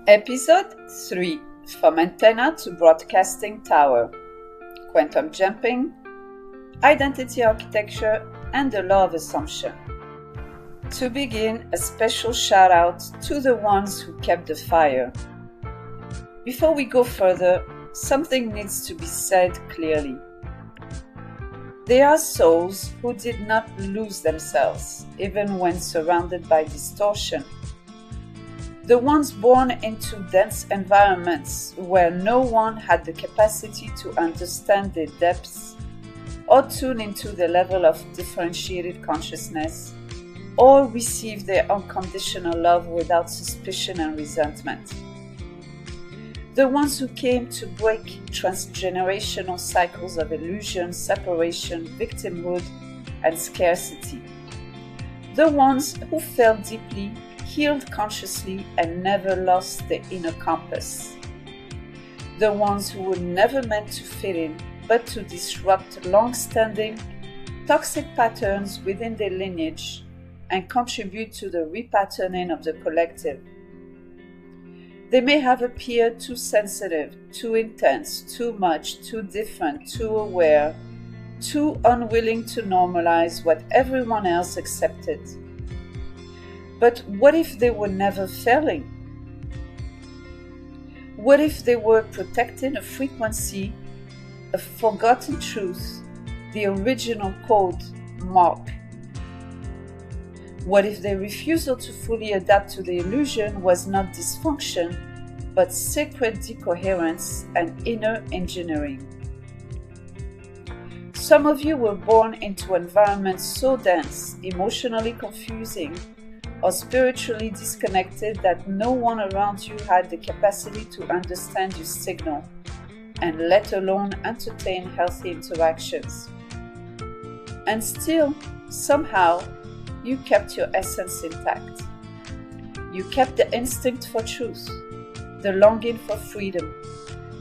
Episode 3: From Antenna to Broadcasting Tower, Quantum Jumping, Identity Architecture, and the Law of Assumption. To begin, a special shout out to the ones who kept the fire. Before we go further, something needs to be said clearly. There are souls who did not lose themselves, even when surrounded by distortion. The ones born into dense environments where no one had the capacity to understand their depths or tune into the level of differentiated consciousness or receive their unconditional love without suspicion and resentment. The ones who came to break transgenerational cycles of illusion, separation, victimhood, and scarcity. The ones who felt deeply, healed consciously, and never lost their inner compass. The ones who were never meant to fit in, but to disrupt long-standing, toxic patterns within their lineage and contribute to the repatterning of the collective. They may have appeared too sensitive, too intense, too much, too different, too aware, too unwilling to normalize what everyone else accepted. But what if they were never failing? What if they were protecting a frequency, a forgotten truth, the original code, mark? What if their refusal to fully adapt to the illusion was not dysfunction, but sacred decoherence and inner engineering? Some of you were born into environments so dense, emotionally confusing, or spiritually disconnected that no one around you had the capacity to understand your signal, and let alone entertain healthy interactions. And still, somehow, you kept your essence intact. You kept the instinct for truth, the longing for freedom,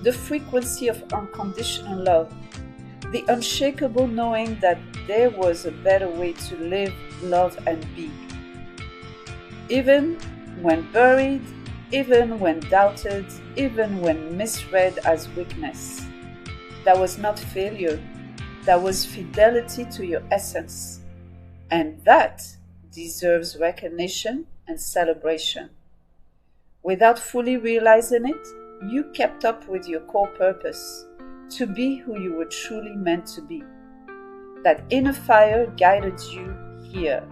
the frequency of unconditional love, the unshakable knowing that there was a better way to live, love, and be. Even when buried, even when doubted, even when misread as weakness. That was not failure, that was fidelity to your essence. And that deserves recognition and celebration. Without fully realizing it, you kept up with your core purpose, to be who you were truly meant to be. That inner fire guided you here.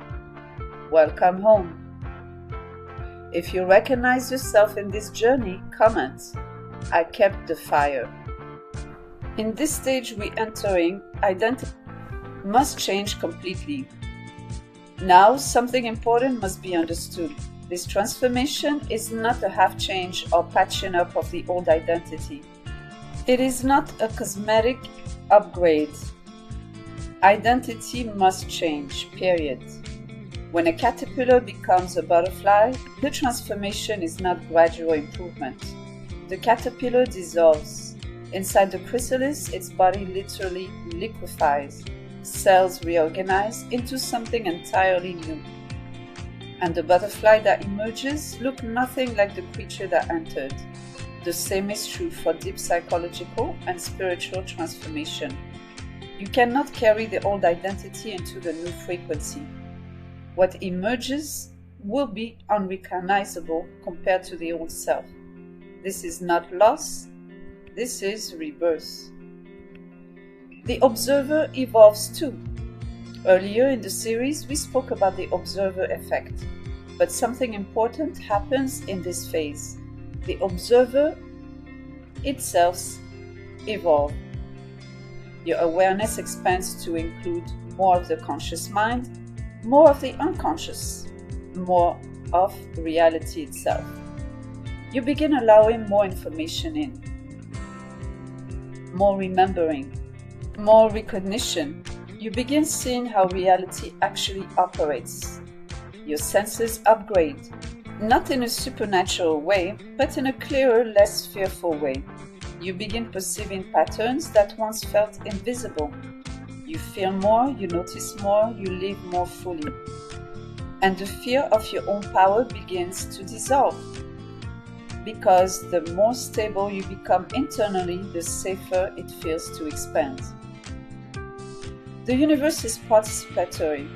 Welcome home. If you recognize yourself in this journey, comment, I kept the fire. In this stage we entering, identity must change completely. Now something important must be understood. This transformation is not a half change or patching up of the old identity. It is not a cosmetic upgrade. Identity must change, period. When a caterpillar becomes a butterfly, the transformation is not gradual improvement. The caterpillar dissolves. Inside the chrysalis, its body literally liquefies. Cells reorganize into something entirely new. And the butterfly that emerges looks nothing like the creature that entered. The same is true for deep psychological and spiritual transformation. You cannot carry the old identity into the new frequency. What emerges will be unrecognizable compared to the old self. This is not loss, this is rebirth. The observer evolves too. Earlier in the series, we spoke about the observer effect, but something important happens in this phase. The observer itself evolves. Your awareness expands to include more of the conscious mind, more of the unconscious, more of reality itself. You begin allowing more information in, more remembering, more recognition. You begin seeing how reality actually operates. Your senses upgrade, not in a supernatural way, but in a clearer, less fearful way. You begin perceiving patterns that once felt invisible. You feel more, you notice more, you live more fully. and the fear of your own power begins to dissolve. because the more stable you become internally, the safer it feels to expand. The universe is participatory.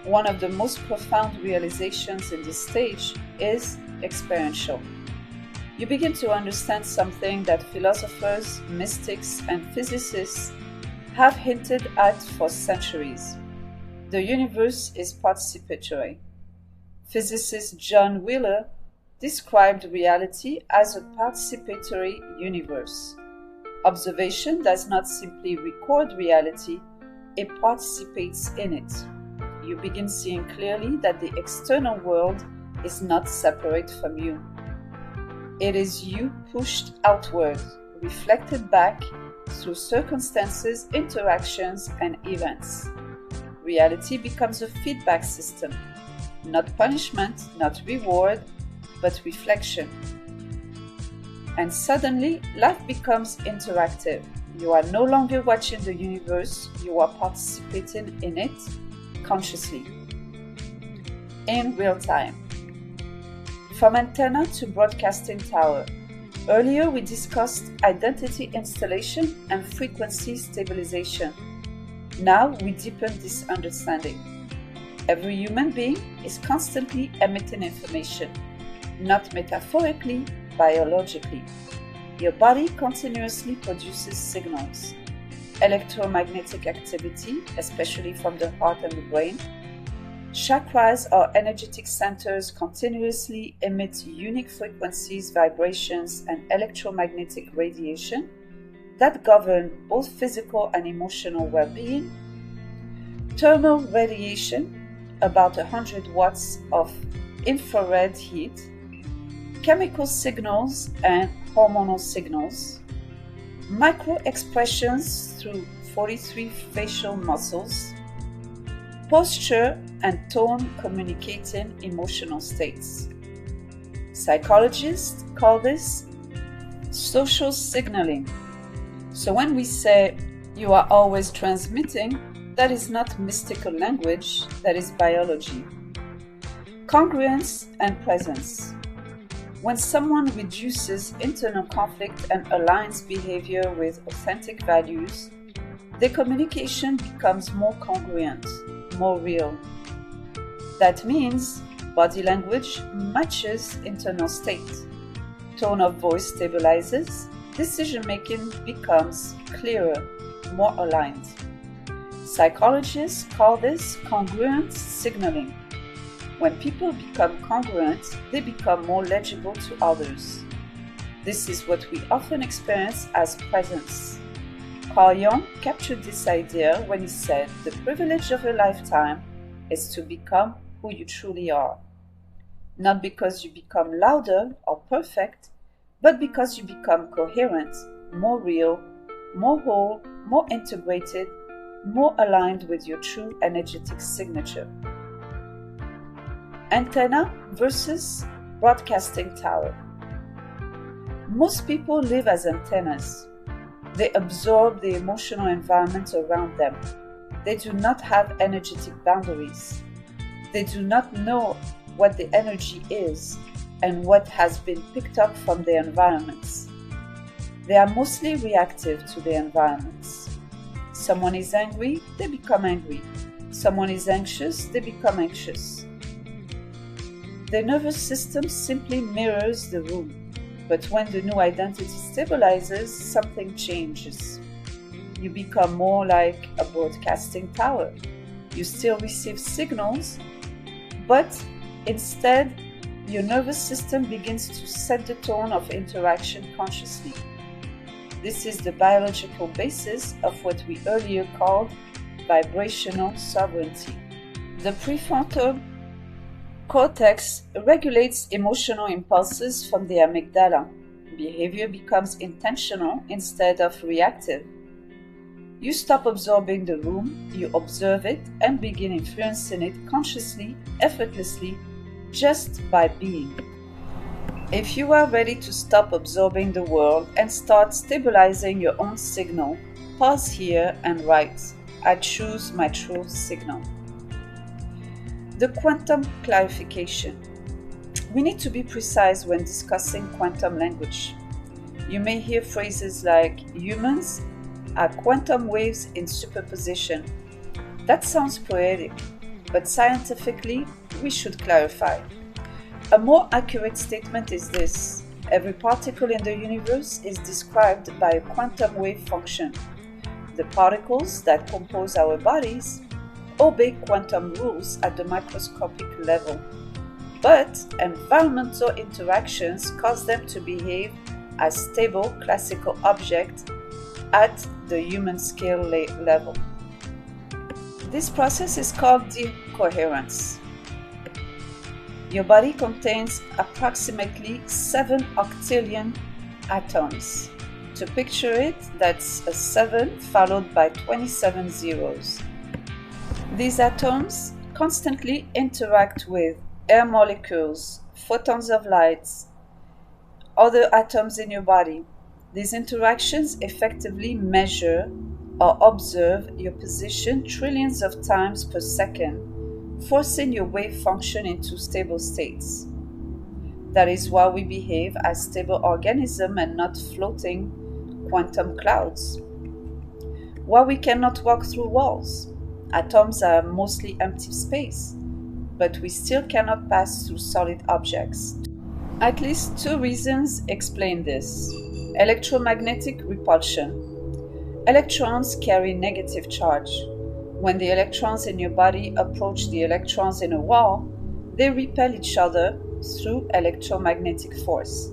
One of the most profound realizations in this stage is experiential. You begin to understand something that philosophers, mystics, and physicists have hinted at for centuries. The universe is participatory. Physicist John Wheeler described reality as a participatory universe. Observation does not simply record reality, it participates in it. You begin seeing clearly that the external world is not separate from you. It is you pushed outward, reflected back through circumstances, interactions, and events. Reality becomes a feedback system, not punishment, not reward, but reflection. And suddenly, life becomes interactive. You are no longer watching the universe, you are participating in it consciously, in real time. From antenna to broadcasting tower. Earlier we discussed identity installation and frequency stabilization. Now we deepen this understanding. Every human being is constantly emitting information, not metaphorically, biologically. Your body continuously produces signals. Electromagnetic activity, especially from the heart and the brain. Chakras or energetic centers continuously emit unique frequencies, vibrations, and electromagnetic radiation that govern both physical and emotional well-being. Thermal radiation, about 100 watts of infrared heat. Chemical signals and hormonal signals. Micro-expressions through 43 facial muscles. Posture and tone communicating emotional states. Psychologists call this social signaling. So when we say you are always transmitting, that is not mystical language, that is biology. Congruence and presence. When someone reduces internal conflict and aligns behavior with authentic values, their communication becomes more congruent, more real. That means body language matches internal state. Tone of voice stabilizes. Decision-making becomes clearer, more aligned. Psychologists call this congruent signaling. When people become congruent, they become more legible to others. This is what we often experience as presence. Carl Jung captured this idea when he said, "The privilege of a lifetime is to become who you truly are. Not because you become louder or perfect, but because you become coherent, more real, more whole, more integrated, more aligned with your true energetic signature." Antenna versus broadcasting tower. Most people live as antennas. They absorb the emotional environment around them. They do not have energetic boundaries. They do not know what the energy is and what has been picked up from their environments. They are mostly reactive to their environments. Someone is angry, they become angry. Someone is anxious, they become anxious. Their nervous system simply mirrors the room. But when the new identity stabilizes, something changes. You become more like a broadcasting tower. You still receive signals, but instead, your nervous system begins to set the tone of interaction consciously. This is the biological basis of what we earlier called vibrational sovereignty. The prefrontal cortex regulates emotional impulses from the amygdala. Behavior becomes intentional instead of reactive. You stop absorbing the room, you observe it and begin influencing it consciously, effortlessly, just by being. If you are ready to stop absorbing the world and start stabilizing your own signal, pause here and write, "I choose my true signal." The quantum clarification. We need to be precise when discussing quantum language. You may hear phrases like humans are quantum waves in superposition. That sounds poetic, but scientifically, we should clarify. A more accurate statement is this: every particle in the universe is described by a quantum wave function. The particles that compose our bodies obey quantum rules at the microscopic level, but environmental interactions cause them to behave as stable classical objects at the human scale level. This process is called decoherence. Your body contains approximately 7 octillion atoms. To picture it, that's a 7 followed by 27 zeros. These atoms constantly interact with air molecules, photons of light, other atoms in your body. These interactions effectively measure or observe your position trillions of times per second, forcing your wave function into stable states. That is why we behave as stable organisms and not floating quantum clouds. Why we cannot walk through walls. Atoms are mostly empty space, but we still cannot pass through solid objects. At least 2 reasons explain this. Electromagnetic repulsion. Electrons carry negative charge. When the electrons in your body approach the electrons in a wall, they repel each other through electromagnetic force.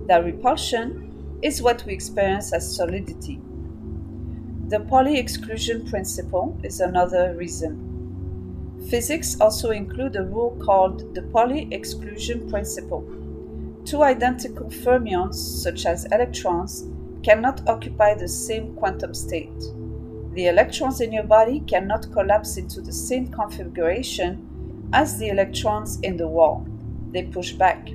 That repulsion is what we experience as solidity. The Pauli exclusion principle is another reason. Physics also include a rule called the Pauli exclusion principle. 2 identical fermions, such as electrons, cannot occupy the same quantum state. The electrons in your body cannot collapse into the same configuration as the electrons in the wall. They push back.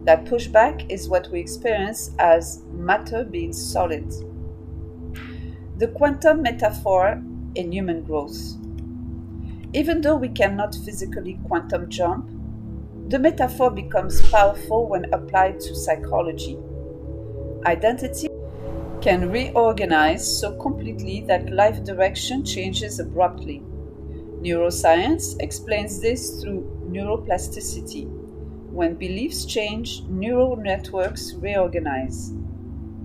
That pushback is what we experience as matter being solid. The quantum metaphor in human growth. Even though we cannot physically quantum jump, the metaphor becomes powerful when applied to psychology. Identity can reorganize so completely that life direction changes abruptly. Neuroscience explains this through neuroplasticity. When beliefs change, neural networks reorganize.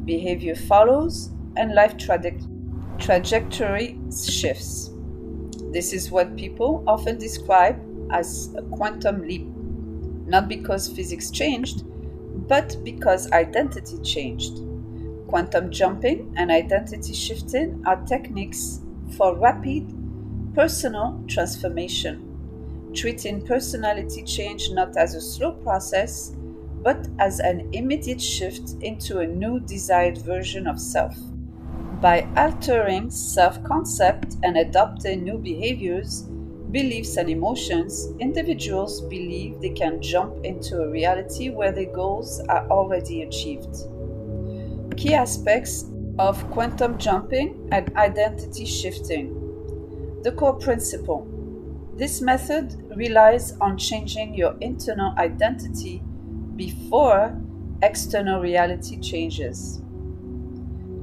Behavior follows, and life trajectory shifts. This is what people often describe as a quantum leap, not because physics changed, but because identity changed. Quantum jumping and identity shifting are techniques for rapid personal transformation, treating personality change not as a slow process, but as an immediate shift into a new desired version of self. By altering self-concept and adopting new behaviors, beliefs, and emotions, individuals believe they can jump into a reality where their goals are already achieved. Key aspects of quantum jumping and identity shifting. The core principle. This method relies on changing your internal identity before external reality changes.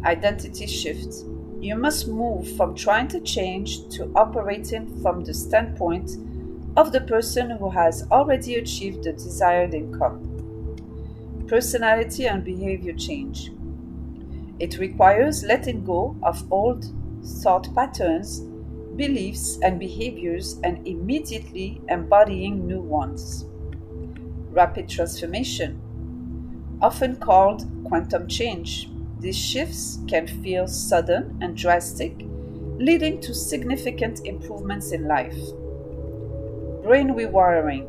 Identity shift. You must move from trying to change to operating from the standpoint of the person who has already achieved the desired income. Personality and behavior change. It requires letting go of old thought patterns, beliefs, and behaviors and immediately embodying new ones. Rapid transformation. Often called quantum change. These shifts can feel sudden and drastic, leading to significant improvements in life. Brain rewiring.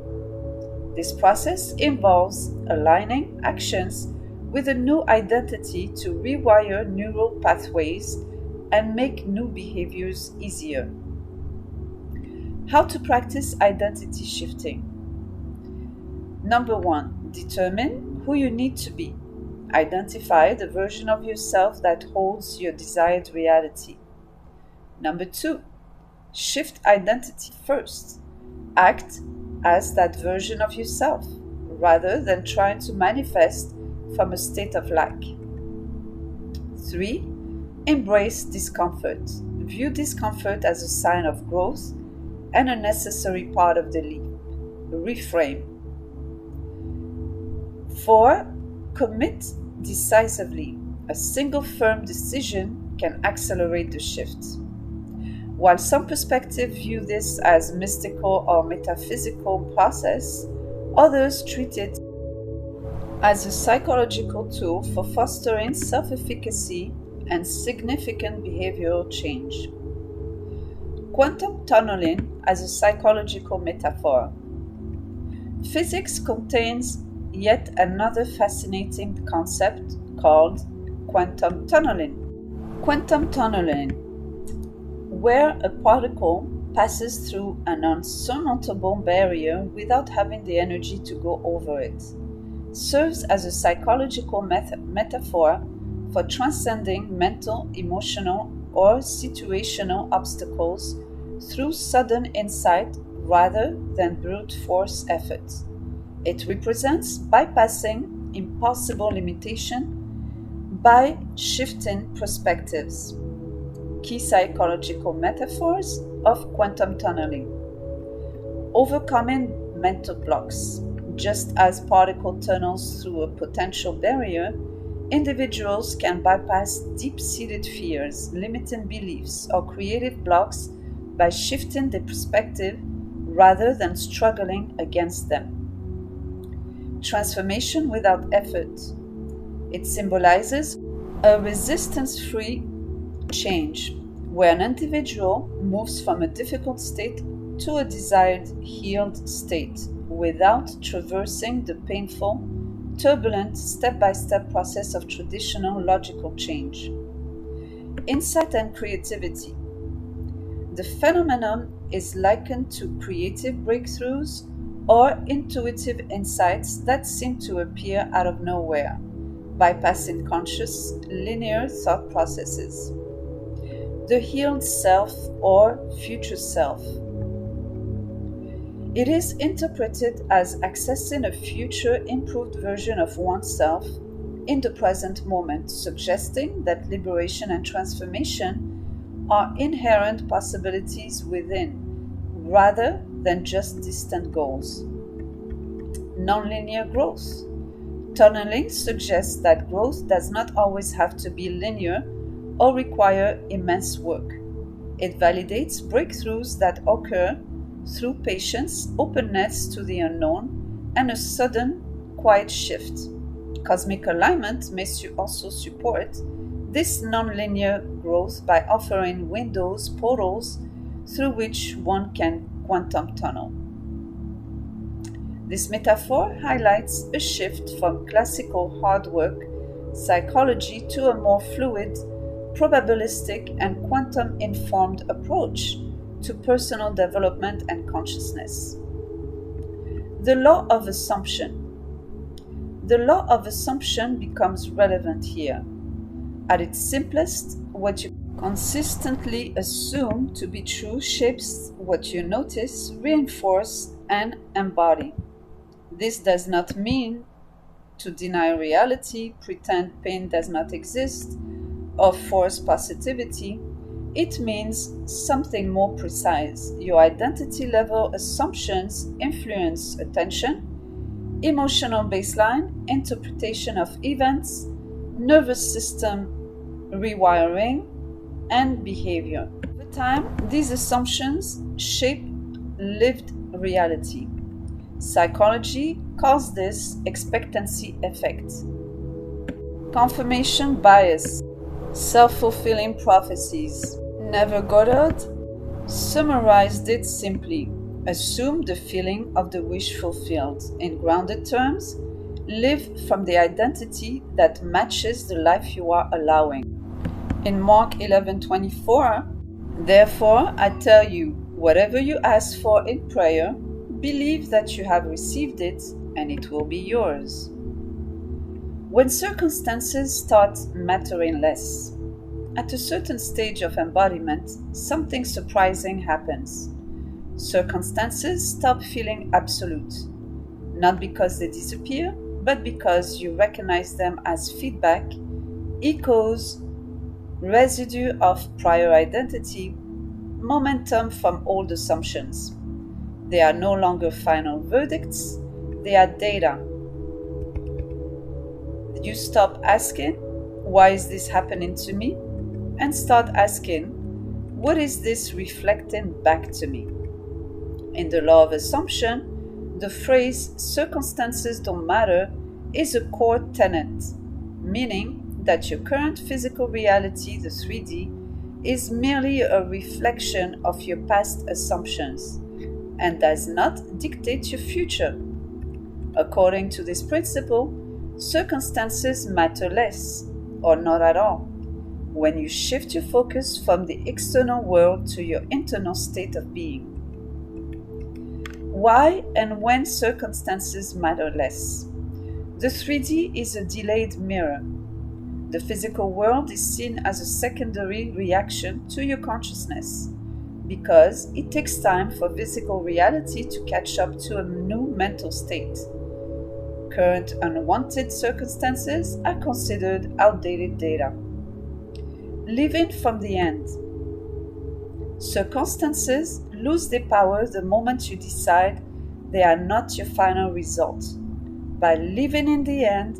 This process involves aligning actions with a new identity to rewire neural pathways and make new behaviors easier. How to practice identity shifting. Number 1, determine who you need to be. Identify the version of yourself that holds your desired reality. Number 2, shift identity first. Act as that version of yourself. rather than trying to manifest from a state of lack. 3. Embrace discomfort. View discomfort as a sign of growth and a necessary part of the leap. Reframe. 4. Commit decisively. A single firm decision can accelerate the shift. While some perspectives view this as mystical or metaphysical process, others treat it as a psychological tool for fostering self-efficacy and significant behavioral change. Quantum tunneling as a psychological metaphor. Physics contains yet another fascinating concept called quantum tunneling. Quantum tunneling, where a particle passes through an unsurmountable barrier without having the energy to go over it, serves as a psychological metaphor for transcending mental, emotional, or situational obstacles through sudden insight rather than brute force effort. It represents bypassing impossible limitation by shifting perspectives. Key psychological metaphors of quantum tunneling. Overcoming mental blocks. Just as particle tunnels through a potential barrier, individuals can bypass deep-seated fears, limiting beliefs, or creative blocks by shifting their perspective rather than struggling against them. Transformation without effort. It symbolizes a resistance-free change, where an individual moves from a difficult state to a desired healed state without traversing the painful, turbulent, step-by-step process of traditional logical change. Insight and creativity. The phenomenon is likened to creative breakthroughs or intuitive insights that seem to appear out of nowhere, bypassing conscious, linear thought processes. The healed self or future self. It is interpreted as accessing a future improved version of oneself in the present moment, suggesting that liberation and transformation are inherent possibilities within, rather than just distant goals. Nonlinear growth. Tunneling suggests that growth does not always have to be linear or require immense work. It validates breakthroughs that occur through patience, openness to the unknown, and a sudden, quiet shift. Cosmic alignment may also support this nonlinear growth by offering windows, portals, through which one can quantum tunnel. This metaphor highlights a shift from classical hard work psychology to a more fluid, probabilistic, and quantum-informed approach to personal development and consciousness. The law of assumption. The law of assumption becomes relevant here. At its simplest, what you consistently assume to be true shapes what you notice, reinforce, and embody. This does not mean to deny reality, pretend pain does not exist, or force positivity. It means something more precise. Your identity level assumptions influence attention, emotional baseline, interpretation of events, nervous system rewiring, and behavior. Over time, these assumptions shape lived reality. Psychology calls this expectancy effect. Confirmation bias. Self-fulfilling prophecies. Neville Goddard summarized it simply. Assume the feeling of the wish fulfilled. In grounded terms, live from the identity that matches the life you are allowing. In Mark 11:24, therefore I tell you, whatever you ask for in prayer, believe that you have received it and it will be yours. When circumstances start mattering less, at a certain stage of embodiment, something surprising happens. Circumstances stop feeling absolute. not because they disappear, but because you recognize them as feedback, echoes, residue of prior identity, momentum from old assumptions. They are no longer final verdicts, they are data. You stop asking, why is this happening to me? And start asking, what is this reflecting back to me? In the law of assumption, the phrase circumstances don't matter is a core tenet, meaning that your current physical reality, the 3D, is merely a reflection of your past assumptions and does not dictate your future. According to this principle, circumstances matter less or not at all when you shift your focus from the external world to your internal state of being. Why and when circumstances matter less? The 3D is a delayed mirror. The physical world is seen as a secondary reaction to your consciousness because it takes time for physical reality to catch up to a new mental state. Current unwanted circumstances are considered outdated data. Living from the end. Circumstances lose their power the moment you decide they are not your final result. By living in the end,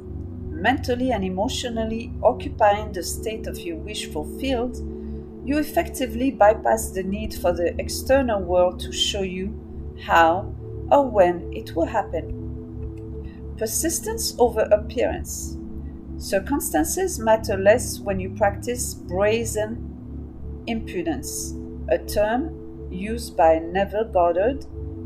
mentally and emotionally occupying the state of your wish fulfilled, you effectively bypass the need for the external world to show you how or when it will happen. Persistence over appearance. Circumstances matter less when you practice brazen impudence, a term used by Neville Goddard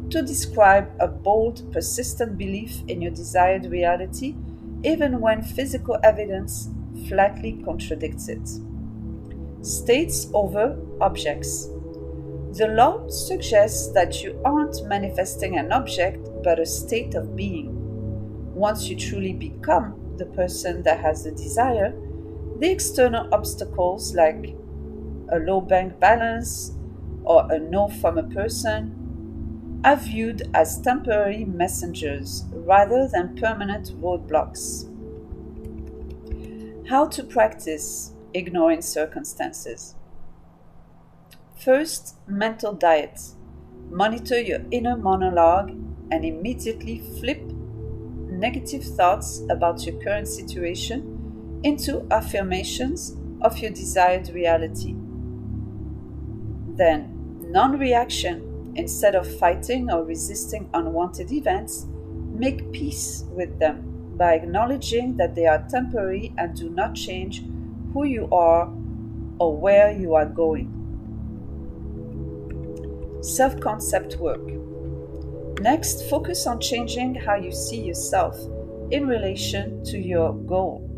to describe a bold, persistent belief in your desired reality, even when physical evidence flatly contradicts it. States over objects. The law suggests that you aren't manifesting an object, but a state of being. Once you truly become the person that has the desire, the external obstacles like a low bank balance or a no from a person are viewed as temporary messengers rather than permanent roadblocks. How to practice ignoring circumstances. First, mental diet. Monitor your inner monologue and immediately flip negative thoughts about your current situation into affirmations of your desired reality. Then, non-reaction. Instead of fighting or resisting unwanted events, make peace with them by acknowledging that they are temporary and do not change who you are or where you are going. Self-concept work. Next, focus on changing how you see yourself in relation to your goal.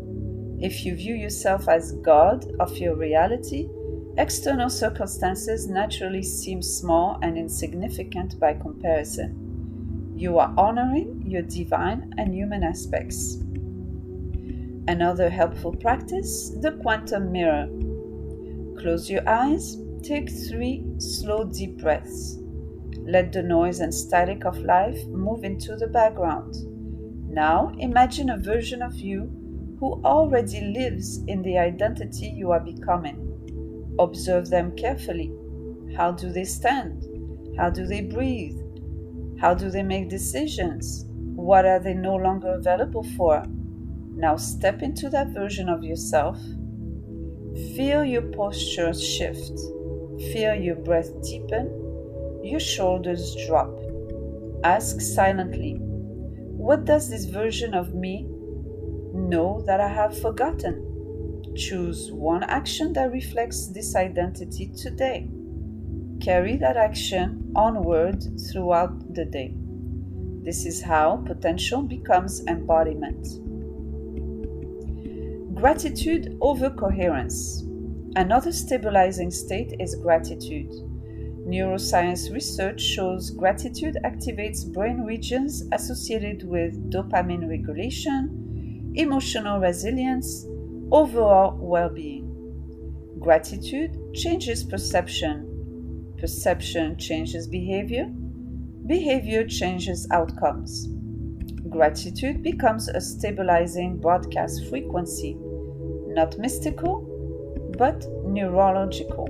If you view yourself as God of your reality, external circumstances naturally seem small and insignificant by comparison. You are honoring your divine and human aspects. Another helpful practice, the quantum mirror. Close your eyes, take 3 slow deep breaths. Let the noise and static of life move into the background. Now imagine a version of you who already lives in the identity you are becoming. Observe them carefully. How do they stand? How do they breathe? How do they make decisions? What are they no longer available for? Now step into that version of yourself. Feel your posture shift. Feel your breath deepen. Your shoulders drop. Ask silently, what does this version of me know that I have forgotten? Choose one action that reflects this identity today. Carry that action onward throughout the day. This is how potential becomes embodiment. Gratitude over coherence. Another stabilizing state is gratitude. Neuroscience research shows gratitude activates brain regions associated with dopamine regulation, emotional resilience, overall well-being. Gratitude changes perception. Perception changes behavior. Behavior changes outcomes. Gratitude becomes a stabilizing broadcast frequency, not mystical, but neurological.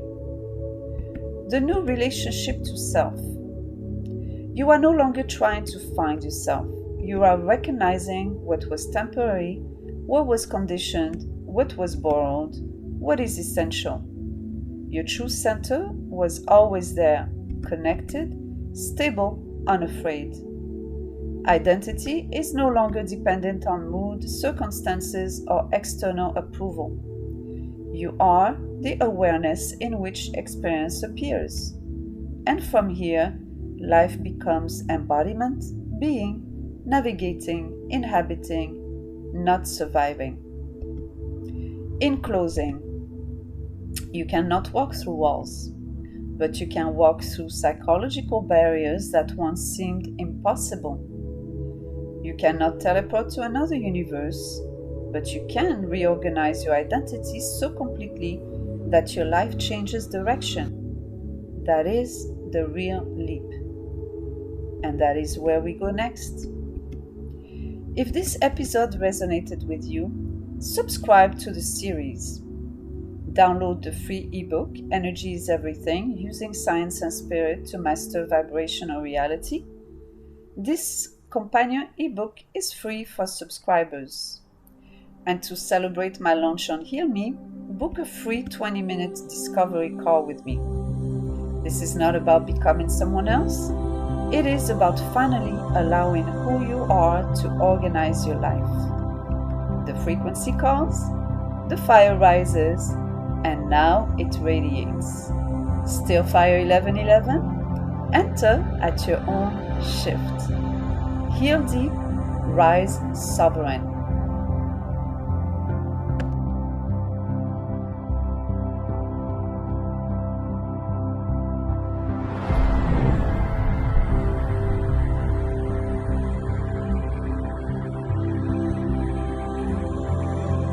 The new relationship to self. You are no longer trying to find yourself. You are recognizing what was temporary, what was conditioned, what was borrowed, what is essential. Your true center was always there, connected, stable, unafraid. Identity is no longer dependent on mood, circumstances, or external approval. You are the awareness in which experience appears. And from here, life becomes embodiment, being, navigating, inhabiting, not surviving. In closing, you cannot walk through walls, but you can walk through psychological barriers that once seemed impossible. You cannot teleport to another universe, but you can reorganize your identity so completely that your life changes direction. That is the real leap. And that is where we go next. If this episode resonated with you, subscribe to the series. Download the free ebook, Energy is Everything, Using Science and Spirit to Master Vibrational Reality. This companion ebook is free for subscribers. And to celebrate my launch on Heal Me, book a free 20-minute discovery call with me. This is not about becoming someone else. It is about finally allowing who you are to organize your life. The frequency calls, the fire rises, and now it radiates. Still Fire 1111? Enter at your own shift. Heal deep, rise sovereign.